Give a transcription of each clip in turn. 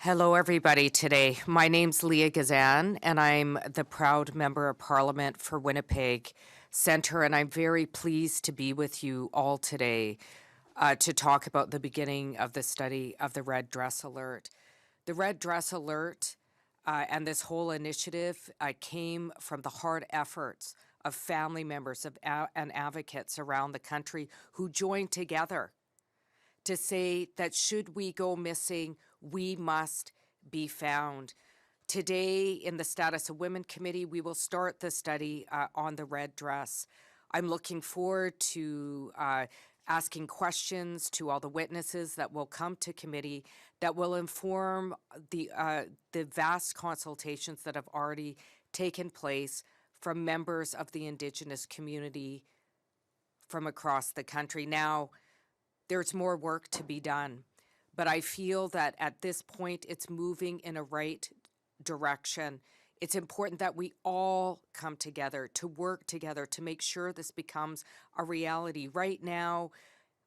Hello, everybody, today. My name's Leah Gazan, and I'm the proud Member of Parliament for Winnipeg Centre, and I'm very pleased to be with you all today to talk about the beginning of the study of the Red Dress Alert. The Red Dress Alert and this whole initiative came from the hard efforts of family members and advocates around the country who joined together to say that should we go missing, we must be found. Today, in the Status of Women Committee, we will start the study on the red dress. I'm looking forward to asking questions to all the witnesses that will come to committee that will inform the vast consultations that have already taken place from members of the Indigenous community from across the country. Now, there's more work to be done, but I feel that at this point it's moving in a right direction. It's important that we all come together, to work together, to make sure this becomes a reality. Right now,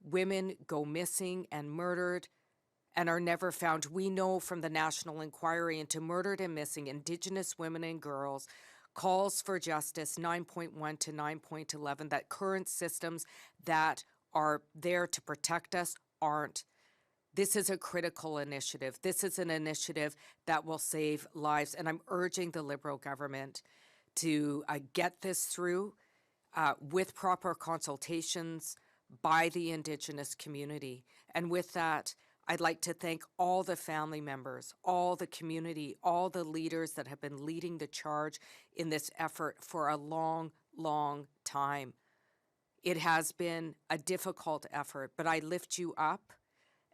women go missing and murdered and are never found. We know from the National Inquiry into Murdered and Missing Indigenous Women and Girls, calls for justice 9.1 to 9.11, that current systems that are there to protect us aren't. This is a critical initiative. This is an initiative that will save lives, and I'm urging the Liberal government to get this through with proper consultations by the Indigenous community. And with that, I'd like to thank all the family members, all the community, all the leaders that have been leading the charge in this effort for a long, long time. It has been a difficult effort, but I lift you up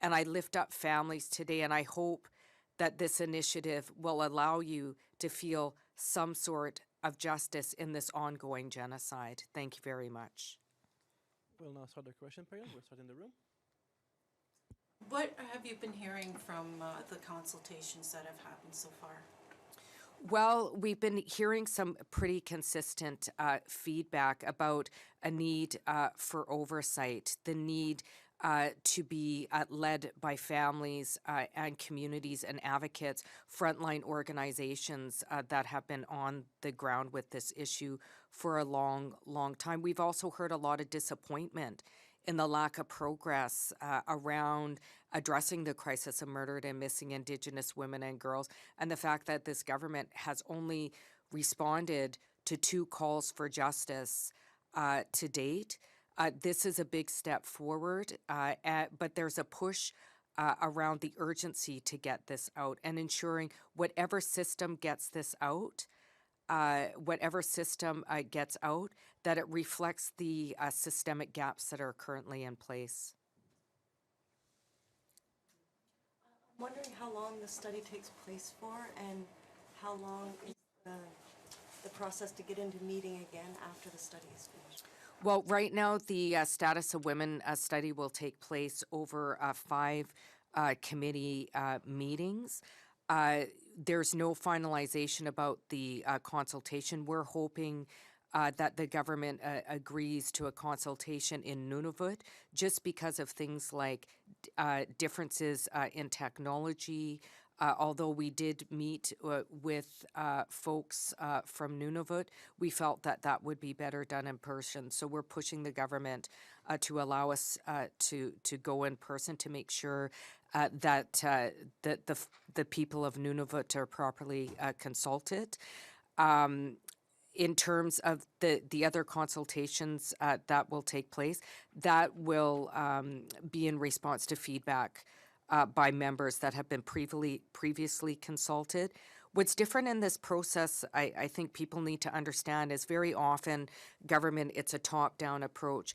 and I lift up families today, and I hope that this initiative will allow you to feel some sort of justice in this ongoing genocide. Thank you very much. We'll now start the question period. We'll start in the room. What have you been hearing from the consultations that have happened so far? Well, we've been hearing some pretty consistent feedback about a need for oversight, the need to be led by families and communities and advocates, frontline organizations that have been on the ground with this issue for a long, long time. We've also heard a lot of disappointment in the lack of progress around addressing the crisis of murdered and missing Indigenous women and girls, and the fact that this government has only responded to 2 calls for justice to date. This is a big step forward, but there's a push around the urgency to get this out and ensuring whatever system gets this out, that it reflects the systemic gaps that are currently in place. I'm wondering how long the study takes place for, and how long is the process to get into meeting again after the study is finished? Well, right now, the Status of Women study will take place over 5 committee meetings. There's no finalization about the consultation. We're hoping that the government agrees to a consultation in Nunavut, just because of things like differences in technology. Although we did meet with folks from Nunavut, we felt that that would be better done in person. So we're pushing the government to allow us to go in person to make sure that the people of Nunavut are properly consulted. In terms of the other consultations that will take place, that will be in response to feedback by members that have been previously consulted. What's different in this process, I think people need to understand, is very often government, it's a top-down approach.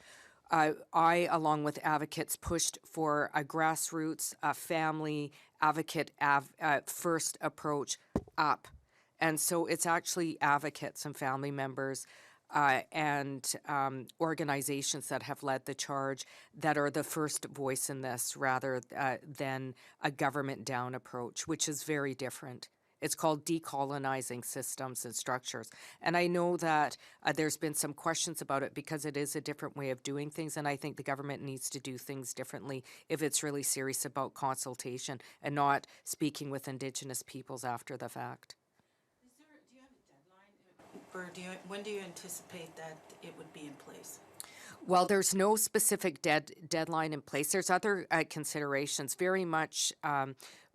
I, along with advocates, pushed for a grassroots, family advocate first approach up. And so it's actually advocates and family members and organizations that have led the charge that are the first voice in this, rather than a government down approach, which is very different. It's called Decolonizing Systems and Structures. And I know that there's been some questions about it because it is a different way of doing things, and I think the government needs to do things differently if it's really serious about consultation and not speaking with Indigenous peoples after the fact. Do you have a deadline? Or when do you anticipate that it would be in place? Well, there's no specific deadline in place. There's other considerations. Very much,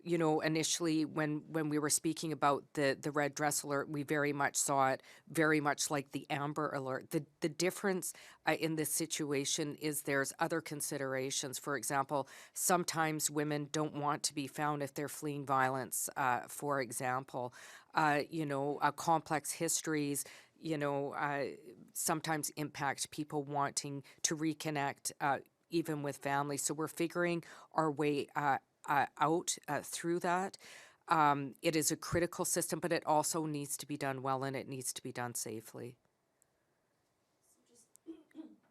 initially when we were speaking about the red dress alert, we very much saw it very much like the amber alert. The difference in this situation is there's other considerations. For example, sometimes women don't want to be found if they're fleeing violence, for example. Complex histories, sometimes impact people wanting to reconnect even with family. So we're figuring our way out through that. It is a critical system, but it also needs to be done well and it needs to be done safely.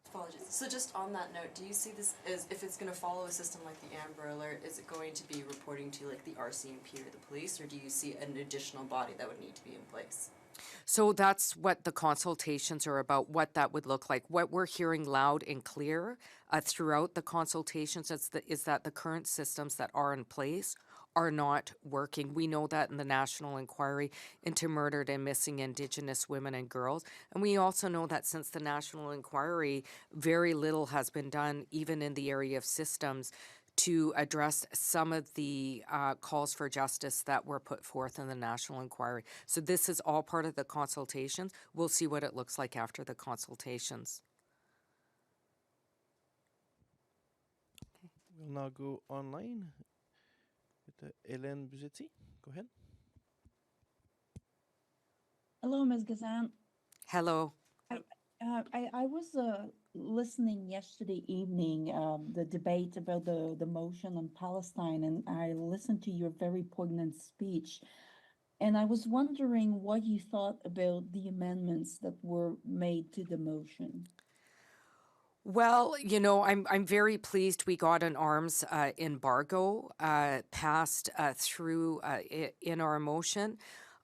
Apologies. So just on that note, do you see this as, if it's going to follow a system like the Amber Alert, is it going to be reporting to like the RCMP or the police, or do you see an additional body that would need to be in place? So that's what the consultations are about, what that would look like. What we're hearing loud and clear throughout the consultations is that the current systems that are in place are not working. We know that in the National Inquiry into Murdered and Missing Indigenous Women and Girls. And we also know that since the National Inquiry, very little has been done, even in the area of systems, to address some of the calls for justice that were put forth in the National Inquiry. So this is all part of the consultations. We'll see what it looks like after the consultations. We'll now go online with Hélène Buzetti. Go ahead. Hello, Ms. Gazan. Hello. I was listening yesterday evening, the debate about the motion on Palestine, and I listened to your very poignant speech. And I was wondering what you thought about the amendments that were made to the motion. Well, I'm very pleased we got an arms embargo passed through in our motion.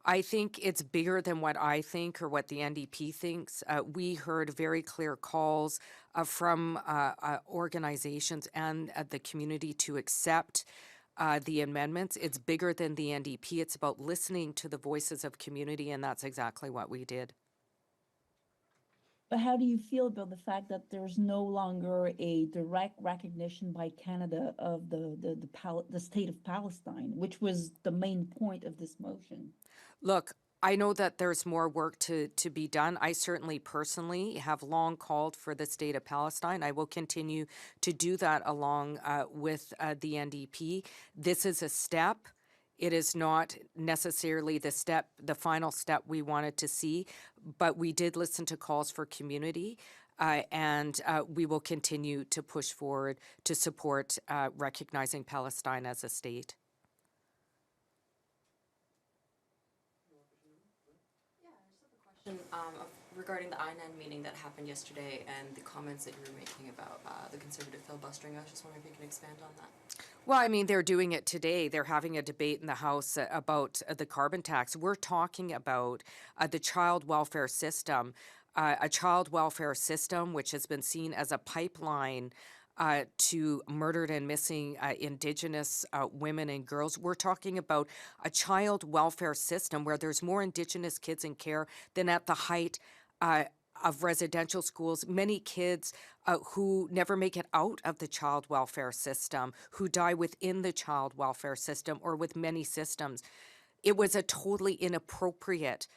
I think it's bigger than what I think or what the NDP thinks. We heard very clear calls from organizations and the community to accept the amendments. It's bigger than the NDP. It's about listening to the voices of community, and that's exactly what we did. But how do you feel about the fact that there's no longer a direct recognition by Canada of the state of Palestine, which was the main point of this motion? Look, I know that there's more work to be done. I certainly personally have long called for the state of Palestine. I will continue to do that along with the NDP. This is a step. It is not necessarily the final step we wanted to see, but we did listen to calls for community, and we will continue to push forward to support recognizing Palestine as a state. Regarding the INN meeting that happened yesterday and the comments that you were making about the Conservative filibustering, I was just wondering if you can expand on that. Well, I mean, they're doing it today. They're having a debate in the House about the carbon tax. We're talking about the child welfare system, a child welfare system which has been seen as a pipeline to murdered and missing Indigenous women and girls. We're talking about a child welfare system where there's more Indigenous kids in care than at the height of residential schools. Many kids who never make it out of the child welfare system, who die within the child welfare system or with many systems. It was a totally inappropriate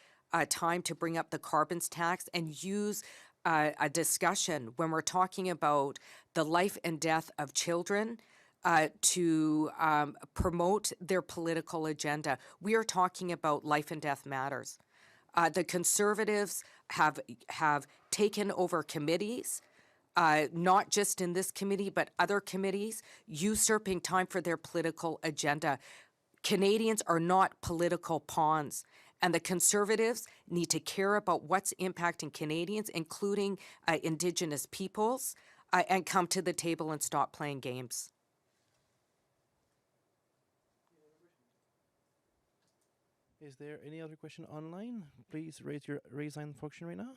time to bring up the carbon tax and use a discussion when we're talking about the life and death of children to promote their political agenda. We are talking about life and death matters. The Conservatives have taken over committees, not just in this committee, but other committees, usurping time for their political agenda. Canadians are not political pawns. And the Conservatives need to care about what's impacting Canadians, including Indigenous peoples, and come to the table and stop playing games. Is there any other question online? Please raise hand function right now.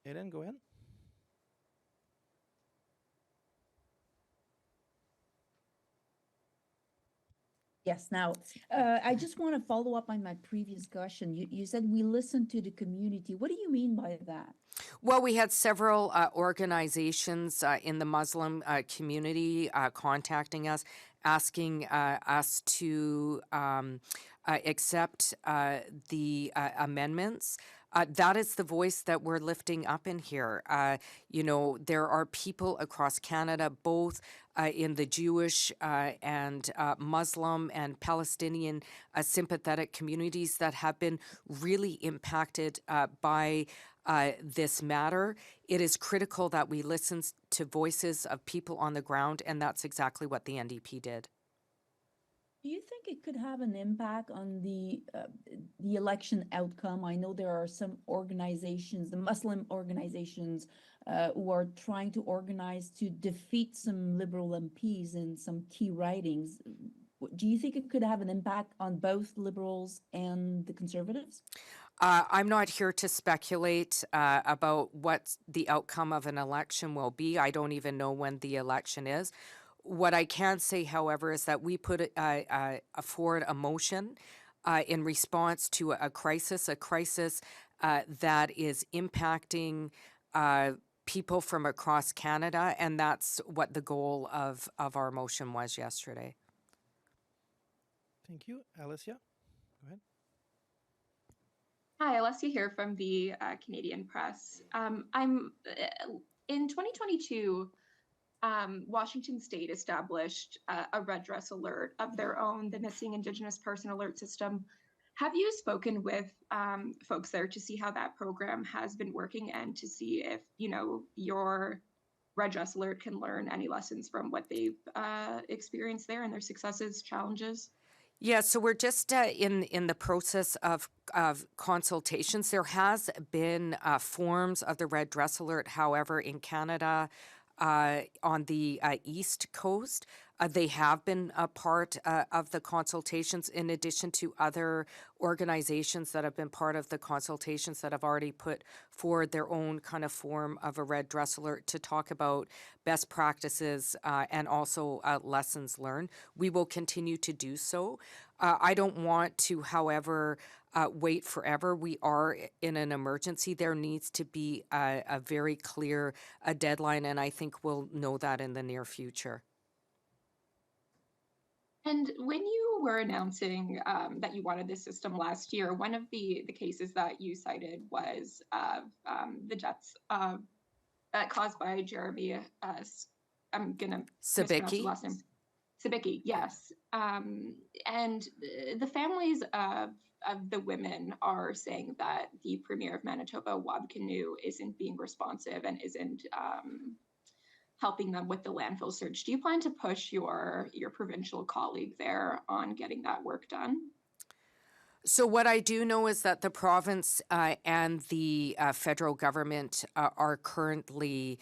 Hélène, go ahead. Yes, now, I just want to follow up on my previous question. You said we listen to the community. What do you mean by that? Well, we had several organizations in the Muslim community contacting us, asking us to accept the amendments. That is the voice that we're lifting up in here. You know, there are people across Canada, both in the Jewish and Muslim and Palestinian sympathetic communities that have been really impacted by this matter. It is critical that we listen to voices of people on the ground, and that's exactly what the NDP did. Do you think it could have an impact on the election outcome? I know there are some organizations, the Muslim organizations, who are trying to organize to defeat some Liberal MPs in some key ridings. Do you think it could have an impact on both Liberals and the Conservatives? I'm not here to speculate about what the outcome of an election will be. I don't even know when the election is. What I can say, however, is that we put forward a motion in response to a crisis that is impacting people from across Canada, and that's what the goal of our motion was yesterday. Thank you. Alicia, go ahead. Hi, Alessia here from the Canadian Press. I'm in 2022. Washington State established a redress alert of their own, the Missing Indigenous Person Alert System. Have you spoken with folks there to see how that program has been working and to see if, you know, your redress alert can learn any lessons from what they've experienced there and their successes, challenges? Yeah, so we're just in the process of consultations. There has been forms of the redress alert, however, in Canada, on the East Coast. They have been a part of the consultations, in addition to other organizations that have been part of the consultations that have already put forward their own kind of form of a redress alert to talk about best practices and also lessons learned. We will continue to do so. I don't want to, however, wait forever. We are in an emergency. There needs to be a very clear deadline, and I think we'll know that in the near future. And when you were announcing that you wanted this system last year, one of the cases that you cited was the deaths caused by Jeremy, I'm going to mispronounce his last name. Sabicki, yes. And the families of the women are saying that the Premier of Manitoba, Wab Kinew, isn't being responsive and isn't helping them with the landfill search. Do you plan to push your provincial colleague there on getting that work done? So what I do know is that the province and the federal government are currently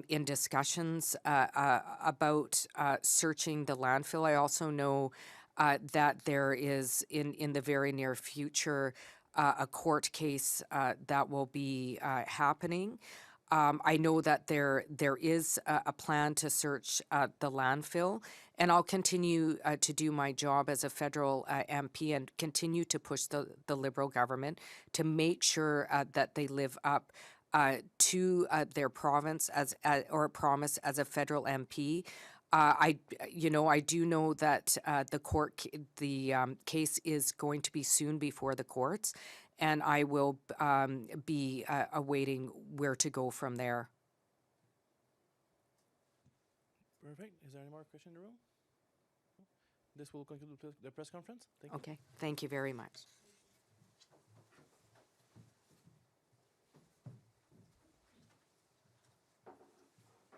in discussions about searching the landfill. I also know that there is in the very near future a court case that will be happening. I know that there is a plan to search the landfill, and I'll continue to do my job as a federal MP and continue to push the Liberal government to make sure that they live up to their province or promise as a federal MP. I do know that the case is going to be soon before the courts, and I will be awaiting where to go from there. Perfect. Is there any more question in the room? This will conclude the press conference. Thank you. Okay. Thank you very much.